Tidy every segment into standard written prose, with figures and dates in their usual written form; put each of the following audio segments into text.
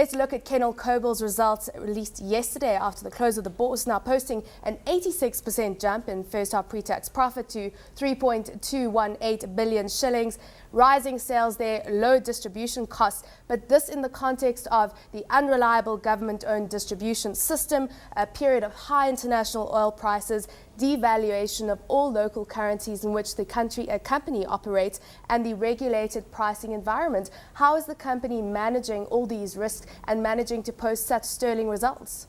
Let's look at Kenol Kobil's results released yesterday after the close of the bourse, now posting an 86% jump in first half pre-tax profit to 3.218 billion shillings. Rising sales there, low distribution costs, but this in the context of the unreliable government-owned distribution system, a period of high international oil prices, devaluation of all local currencies in which the company operates, and the regulated pricing environment. How is the company managing all these risks and managing to post such sterling results?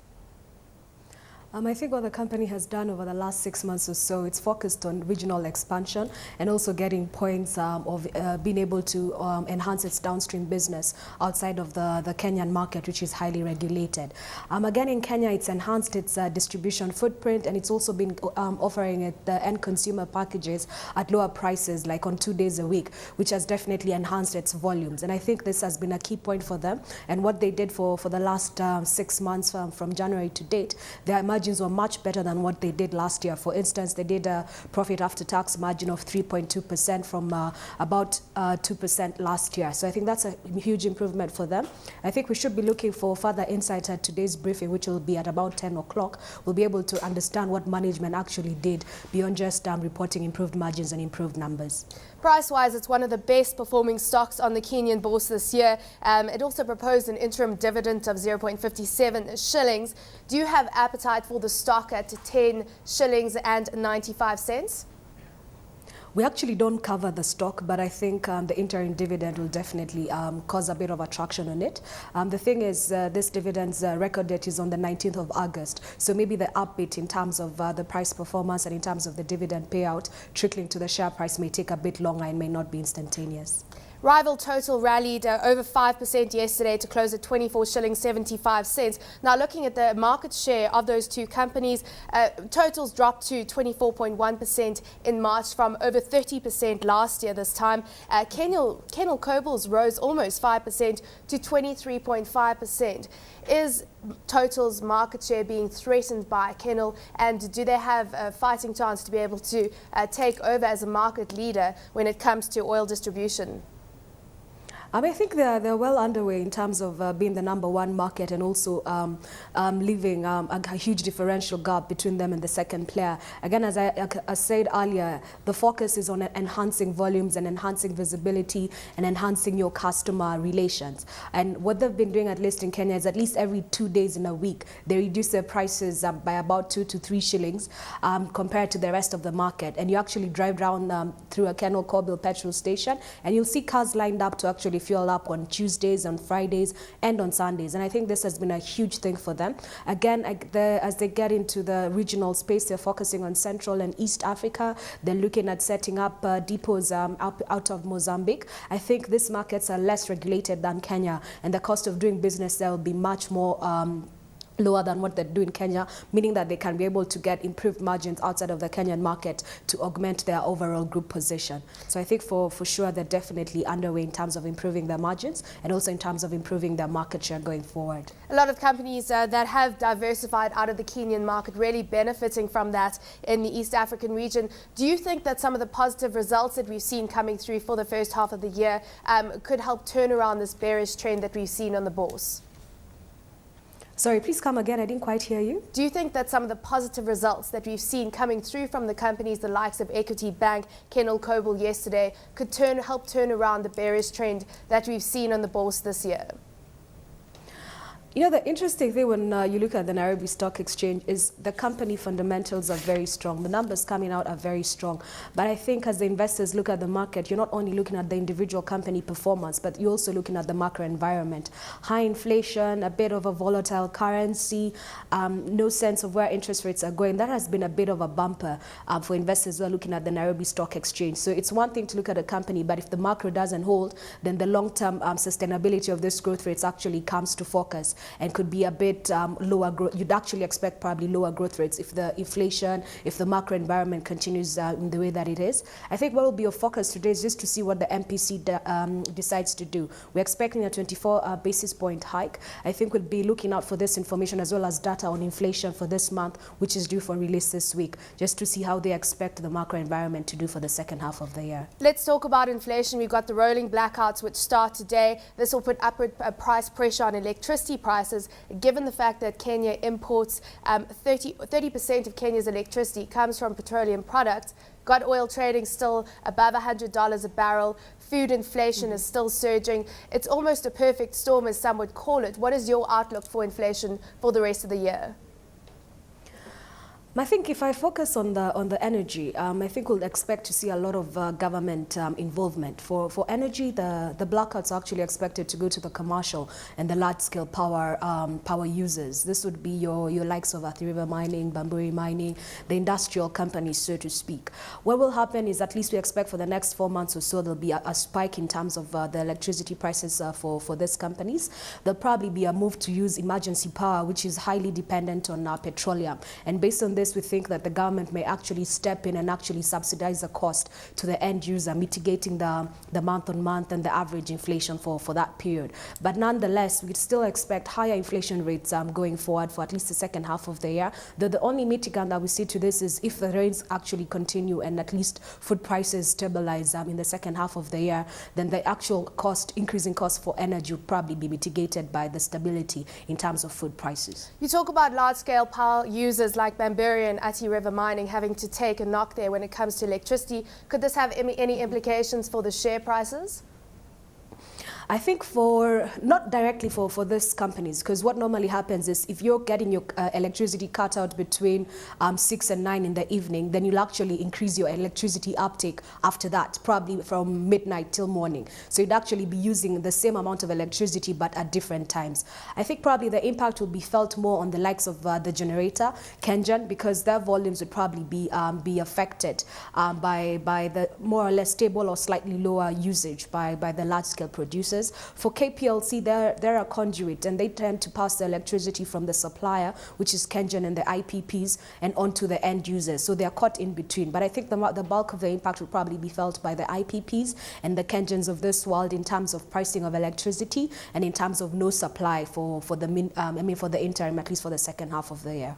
I think what the company has done over the last 6 months or so, it's focused on regional expansion and also getting points of being able to enhance its downstream business outside of the Kenyan market, which is highly regulated. Again, in Kenya, it's enhanced its distribution footprint, and it's also been offering it the end consumer packages at lower prices, like on 2 days a week, which has definitely enhanced its volumes. And I think this has been a key point for them. And what they did for the last 6 months from January to date, their margins were much better than what they did last year. For instance, they did a profit after tax margin of 3.2% from about 2% last year. So I think that's a huge improvement for them. I think we should be looking for further insight at today's briefing, which will be at about 10 o'clock. We'll be able to understand what management actually did beyond just reporting improved margins and improved numbers. Price-wise, it's one of the best performing stocks on the Kenyan bourse this year. It also proposed an interim dividend of 0.57 shillings. Do you have appetite for the stock at 10 shillings and 95 cents? We actually don't cover the stock, but I think the interim dividend will definitely cause a bit of attraction on it. The thing is, this dividend's record date is on the 19th of August. So maybe the upbeat in terms of the price performance and in terms of the dividend payout trickling to the share price may take a bit longer and may not be instantaneous. Rival Total rallied over 5% yesterday to close at 24 shillings 75 cents. Now, looking at the market share of those two companies, Total's dropped to 24.1% in March from over 30% last year this time. Kenol Kobil's rose almost 5% to 23.5%. Is Total's market share being threatened by Kenol, and do they have a fighting chance to be able to take over as a market leader when it comes to oil distribution? I think they're well underway in terms of being the #1 market and also leaving a huge differential gap between them and the second player. Again, as I said earlier, the focus is on enhancing volumes and enhancing visibility and enhancing your customer relations. And what they've been doing, at least in Kenya, is at least every 2 days in a week, they reduce their prices by about 2 to 3 shillings compared to the rest of the market. And you actually drive down through a Kenol Kobil petrol station, and you'll see cars lined up to actually fuel up on Tuesdays, on Fridays, and on Sundays. And I think this has been a huge thing for them. Again, as they get into the regional space, they're focusing on Central and East Africa. They're looking at setting up depots out of Mozambique. I think these markets are less regulated than Kenya, and the cost of doing business there will be much more lower than what they do in Kenya, meaning that they can be able to get improved margins outside of the Kenyan market to augment their overall group position. So I think for sure they're definitely underway in terms of improving their margins and also in terms of improving their market share going forward. A lot of companies that have diversified out of the Kenyan market really benefiting from that in the East African region. Do you think that some of the positive results that we've seen coming through for the first half of the year could help turn around this bearish trend that we've seen on the bourse? Sorry, please come again. I didn't quite hear you. Do you think that some of the positive results that we've seen coming through from the companies, the likes of Equity Bank, Kenol Kobil yesterday, could help turn around the bearish trend that we've seen on the bourse this year? You know, the interesting thing when you look at the Nairobi Stock Exchange is the company fundamentals are very strong. The numbers coming out are very strong. But I think as the investors look at the market, you're not only looking at the individual company performance, but you're also looking at the macro environment. High inflation, a bit of a volatile currency, no sense of where interest rates are going. That has been a bit of a bumper for investors who are looking at the Nairobi Stock Exchange. So it's one thing to look at a company, but if the macro doesn't hold, then the long-term sustainability of this growth rates actually comes to focus. and could be a bit lower growth. You'd actually expect probably lower growth rates if the inflation, if the macro environment continues in the way that it is. I think what will be of focus today is just to see what the MPC decides to do. We're expecting a 24 basis point hike. I think we'll be looking out for this information as well as data on inflation for this month, which is due for release this week, just to see how they expect the macro environment to do for the second half of the year. Let's talk about inflation. We've got the rolling blackouts which start today. This will put upward price pressure on electricity prices, given the fact that Kenya imports 30% of Kenya's electricity comes from petroleum products. Got oil trading still above $100 a barrel. Food inflation is still surging. It's almost a perfect storm, as some would call it. What is your outlook for inflation for the rest of the year? I think if I focus on the energy, I think we'll expect to see a lot of government involvement. For energy, the blackouts are actually expected to go to the commercial and the large-scale power users. This would be your likes of Athi River Mining, Bamburi Mining, the industrial companies, so to speak. What will happen is, at least we expect for the next 4 months or so, there'll be a spike in terms of the electricity prices for these companies. There'll probably be a move to use emergency power, which is highly dependent on petroleum. And based on this, we think that the government may actually step in and actually subsidize the cost to the end user, mitigating the month-on-month and the average inflation for that period. But nonetheless, we still expect higher inflation rates going forward for at least the second half of the year. The only mitigant that we see to this is if the rains actually continue and at least food prices stabilize in the second half of the year, then the actual increasing cost for energy would probably be mitigated by the stability in terms of food prices. You talk about large-scale power users like Bamburi and Athi River Mining having to take a knock there when it comes to electricity. Could this have any implications for the share prices? I think not directly for these companies, because what normally happens is if you're getting your electricity cut out between 6 and 9 in the evening, then you'll actually increase your electricity uptake after that, probably from midnight till morning. So you'd actually be using the same amount of electricity but at different times. I think probably the impact will be felt more on the likes of the generator, Kenyan, because their volumes would probably be affected by the more or less stable or slightly lower usage by the large-scale producers. For KPLC, they're a conduit, and they tend to pass the electricity from the supplier, which is Kenyan and the IPPs, and onto the end users. So they're caught in between. But I think the bulk of the impact will probably be felt by the IPPs and the Kenyans of this world in terms of pricing of electricity and in terms of no supply for the interim, at least for the second half of the year.